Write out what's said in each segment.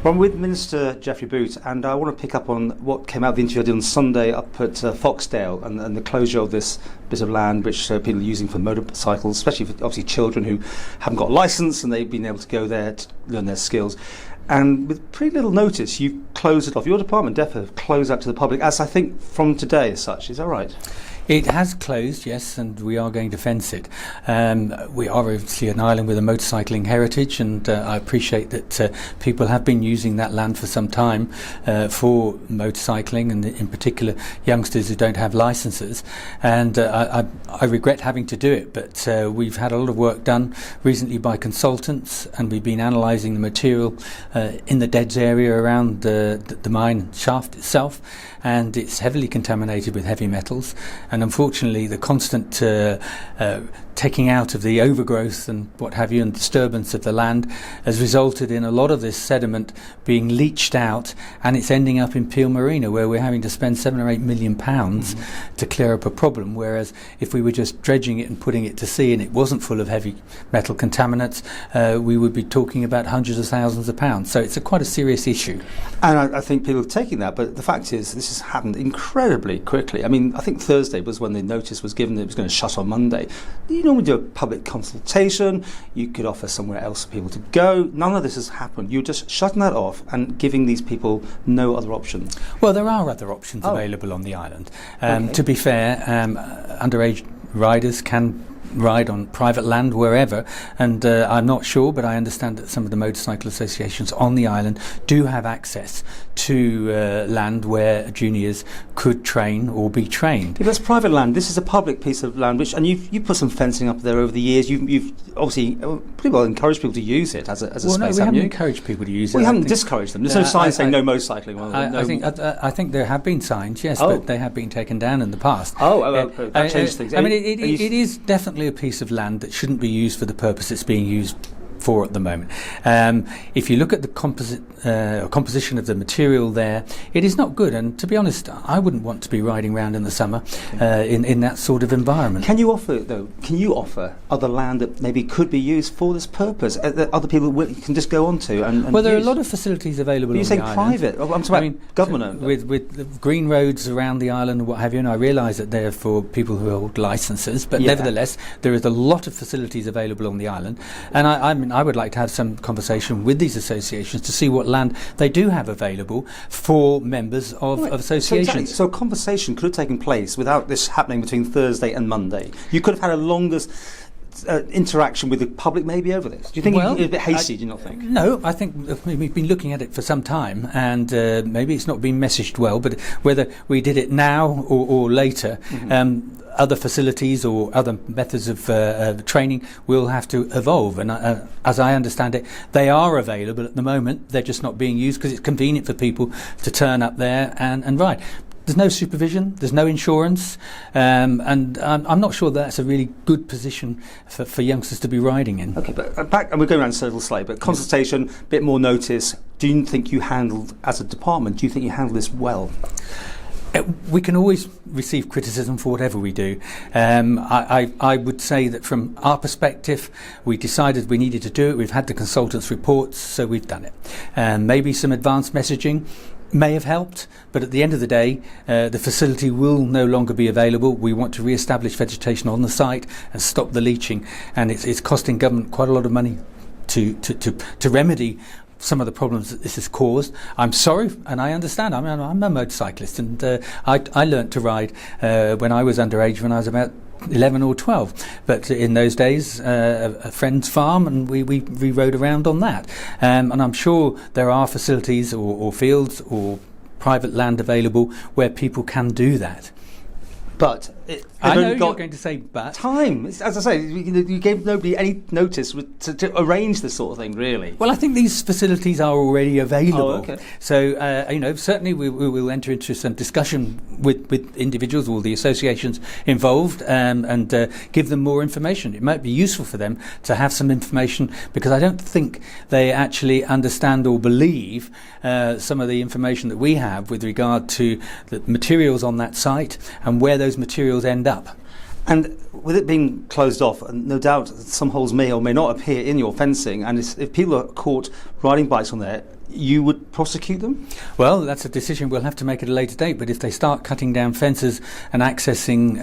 Well, I'm with Minister Geoffrey Boot, and I want to pick up on what came out of the interview I did on Sunday up at Foxdale and the closure of this bit of land which people are using for motorcycles, especially for obviously children who haven't got a licence and they've been able to go there to learn their skills. And with pretty little notice, you closed it off. Your department, DEFA, have closed that to the public, as I think from today as such. Is that right? It has closed, yes, and we are going to fence it. We are obviously an island with a motorcycling heritage, and I appreciate that people have been using that land for some time for motorcycling, and in particular youngsters who don't have licences. And I regret having to do it, but we've had a lot of work done recently by consultants, and we've been analysing the material in the deads area around the mine shaft itself, and it's heavily contaminated with heavy metals. And unfortunately, the constant taking out of the overgrowth and what have you and disturbance of the land has resulted in a lot of this sediment being leached out, and it's ending up in Peel Marina, where we're having to spend £7 or £8 million to clear up a problem, whereas if we were just dredging it and putting it to sea and it wasn't full of heavy metal contaminants, we would be talking about hundreds of thousands of pounds. So it's quite a serious issue. And I think people are taking that, but the fact is this has happened incredibly quickly. I mean, I think Thursday was when the notice was given that it was going to shut on Monday. You normally do a public consultation, you could offer somewhere else for people to go. None of this has happened. You're just shutting that off and giving these people no other options. Well, there are other options available on the island. To be fair, underage riders can ride on private land wherever, and I'm not sure, but I understand that some of the motorcycle associations on the island do have access to land where juniors could train or be trained. If it's private land, this is a public piece of land, and you've put some fencing up there over the years. You've obviously pretty well encouraged people to use it as a space. No, we haven't encouraged people to use it. We haven't discouraged them. There's no sign saying no motorcycling. I think there have been signs, yes, but they have been taken down in the past. That changed things. I mean, it is definitely a piece of land that shouldn't be used for the purpose it's being used for at the moment. If you look at the composition of the material there, it is not good, and to be honest, I wouldn't want to be riding around in the summer in that sort of environment. Can you offer other land that maybe could be used for this purpose, that other people can just go onto and well, there use? are a lot of facilities available on the island. You say private? I'm talking about government owned. With green roads around the island and what have you, and I realise that they're for people who hold licences, but nevertheless there is a lot of facilities available on the island, and I would like to have some conversation with these associations to see what land they do have available for members of associations. So a conversation could have taken place without this happening between Thursday and Monday. You could have had a longer interaction with the public maybe over this. Do you think it's a bit hasty, do you not think? No, I think we've been looking at it for some time, and maybe it's not been messaged well, but whether we did it now or later, other facilities or other methods of training will have to evolve, and as I understand it, they are available at the moment. They're just not being used because it's convenient for people to turn up there and ride. There's no supervision, there's no insurance, and I'm not sure that's a really good position for youngsters to be riding in. Okay, but back, and we're going around circles slightly, but consultation, a bit more notice. Do you think you handled, as a department, do you think you handled this well? We can always receive criticism for whatever we do. I would say that from our perspective, we decided we needed to do it. We've had the consultants' reports, so we've done it. Maybe some advanced messaging may have helped, but at the end of the day, the facility will no longer be available. We want to re-establish vegetation on the site and stop the leaching, and it's costing government quite a lot of money to remedy some of the problems that this has caused. I'm sorry, and I understand. I'm a motorcyclist, and I learnt to ride when I was underage, when I was about 11 or 12. But in those days, a friend's farm, and we rode around on that. And I'm sure there are facilities or fields or private land available where people can do that. But I know you're going to say but. Time. As I say, you gave nobody any notice to arrange this sort of thing, really. Well, I think these facilities are already available. Oh, okay. So, certainly we will enter into some discussion with individuals or the associations involved and give them more information. It might be useful for them to have some information, because I don't think they actually understand or believe some of the information that we have with regard to the materials on that site and where those materials end up. And with it being closed off, and no doubt some holes may or may not appear in your fencing, and if people are caught riding bikes on there, you would prosecute them? Well, that's a decision we'll have to make at a later date, but if they start cutting down fences and accessing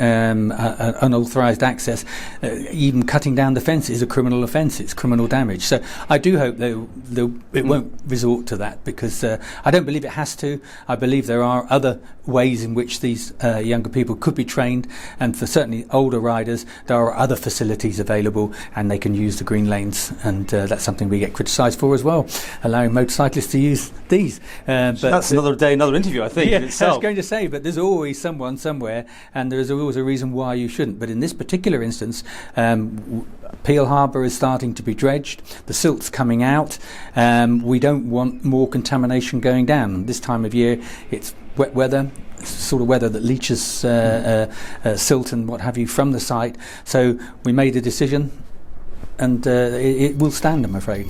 unauthorised access, even cutting down the fence is a criminal offence, it's criminal damage. So I do hope it won't resort to that, because I don't believe it has to. I believe there are other ways in which these younger people could be trained, and for certainly older riders there are other facilities available and they can use the green lanes, and that's something we get criticised for as well, allowing motorcyclists to use these. But that's another day, another interview, I think, yeah, in itself. I was going to say, but there's always someone somewhere, and there's always a reason why you shouldn't. But in this particular instance, Peel Harbour is starting to be dredged, the silt's coming out, we don't want more contamination going down. This time of year, it's wet weather, sort of weather that leaches silt and what have you from the site. So we made a decision, and it will stand, I'm afraid.